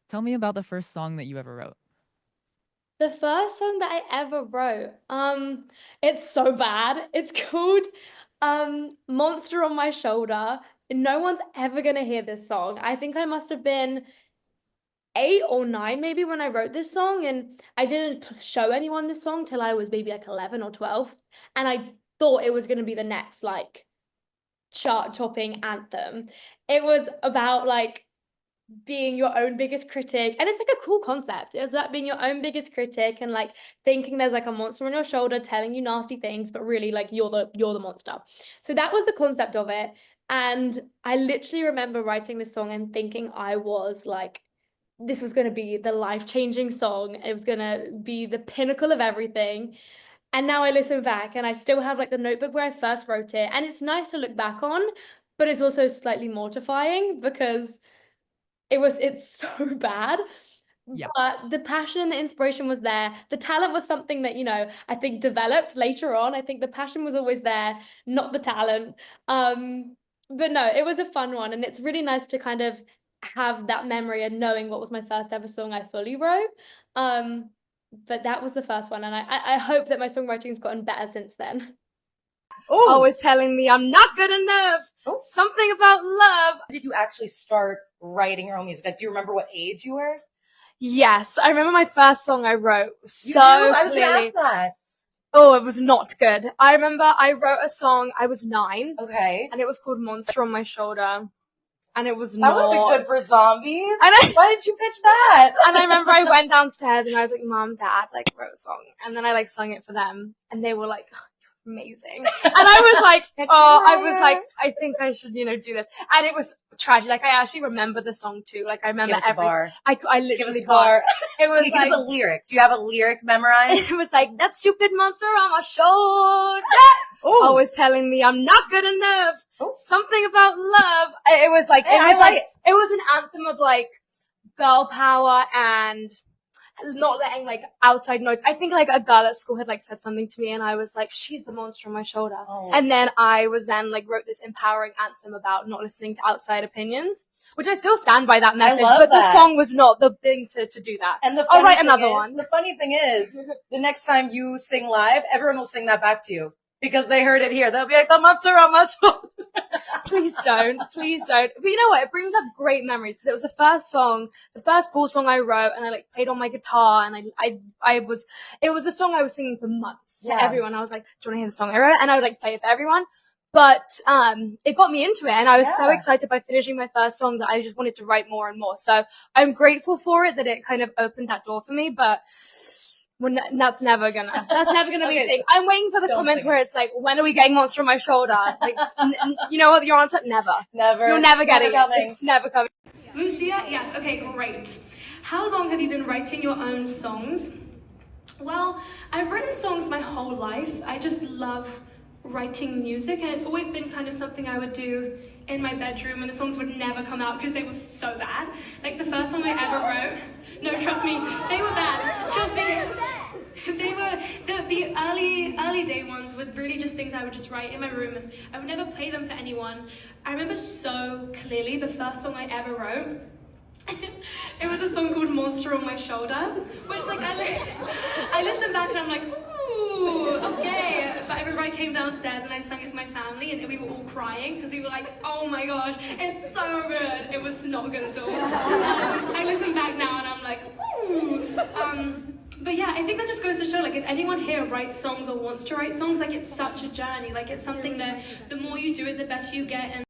Tell me about the first song that you ever wrote. The first song that I ever wrote, it's so bad. It's called Monster on My Shoulder. No one's ever gonna hear this song. I think I must have been 8 or 9 maybe when I wrote this song, and I didn't show anyone this song till I was maybe like 11 or 12. And I thought it was gonna be the next like chart-topping anthem. It was about like being your own biggest critic, and it's like a cool concept. It's like being your own biggest critic and like thinking there's like a monster on your shoulder telling you nasty things, but really like you're the monster. So that was the concept of it. And I literally remember writing this song and thinking I was like, this was going to be the life-changing song. It was going to be the pinnacle of everything. And now I listen back and I still have like the notebook where I first wrote it, and it's nice to look back on, but it's also slightly mortifying because it's so bad. Yeah. But the passion and the inspiration was there. The talent was something that, I think developed later on. I think the passion was always there, not the talent. But no, it was a fun one. And it's really nice to kind of have that memory and knowing what was my first ever song I fully wrote. Um, but that was the first one. And I hope that my songwriting has gotten better since then. Always telling me I'm not good enough. Something about love. Did you actually start writing your own music? Like, do you remember what age you were? Yes, I remember my first song I wrote You so do? I was gonna clearly. ask that. Oh, it was not good. I remember I wrote a song, I was 9, Okay. and it was called Monster on My Shoulder. And it was That would have been not. good for zombies. And Why didn't you pitch that? I remember I went downstairs and I was like, Mom, Dad, like, wrote a song. And then I like sung it for them. And they were like, oh, you're amazing. And I was like, I think I should, do this. And it was tragic. Like, I actually remember the song too. Like, I remember Give us a bar. I Give us literally a bar. It was Give like, us a lyric. Do you have a lyric memorized? it was like, that stupid monster on my shoulder. Ooh. Always telling me I'm not good enough. Ooh. Something about love. It was like, it was an anthem of like girl power and not letting like outside noise. I think like a girl at school had like said something to me and I was like, she's the monster on my shoulder. Oh. And then I was then like wrote this empowering anthem about not listening to outside opinions, which I still stand by that message, but the song was not the thing to do that. And I'll write another one. The funny thing is, the next time you sing live, everyone will sing that back to you. Because they heard it here. They'll be like, the monster on my shoulder. Please don't. Please don't. But you know what? It brings up great memories because it was the first song, the first full song I wrote, and I like played on my guitar, and it was a song I was singing for months to everyone. I was like, do you want to hear the song I wrote? And I would like play it for everyone. But, it got me into it, and I was so excited by finishing my first song that I just wanted to write more and more. So I'm grateful for it that it kind of opened that door for me, but that's never gonna be a thing. I'm waiting for the comments where it's like, when are we getting Monster on My Shoulder? Like, you know what your answer? Never. Never. You're never getting it. It's never coming. Lucia, yes, okay, great. How long have you been writing your own songs? Well, I've written songs my whole life. I just love writing music, and it's always been kind of something I would do in my bedroom, and the songs would never come out because they were so bad. Like the first song I ever wrote, no, trust me, they were bad. Trust me, they were the early day ones were really just things I would just write in my room, and I would never play them for anyone. I remember so clearly the first song I ever wrote. It was a song called Monster on My Shoulder, which like I listen back and I'm like, ooh, okay. But I remember I came downstairs and I sang it for my family, and we were all crying because we were like, oh my gosh, it's so good. It was not good at all. I listen back now and I'm like, ooh. But yeah, I think that just goes to show, like, if anyone here writes songs or wants to write songs, like, it's such a journey. Like, it's something that the more you do it, the better you get. And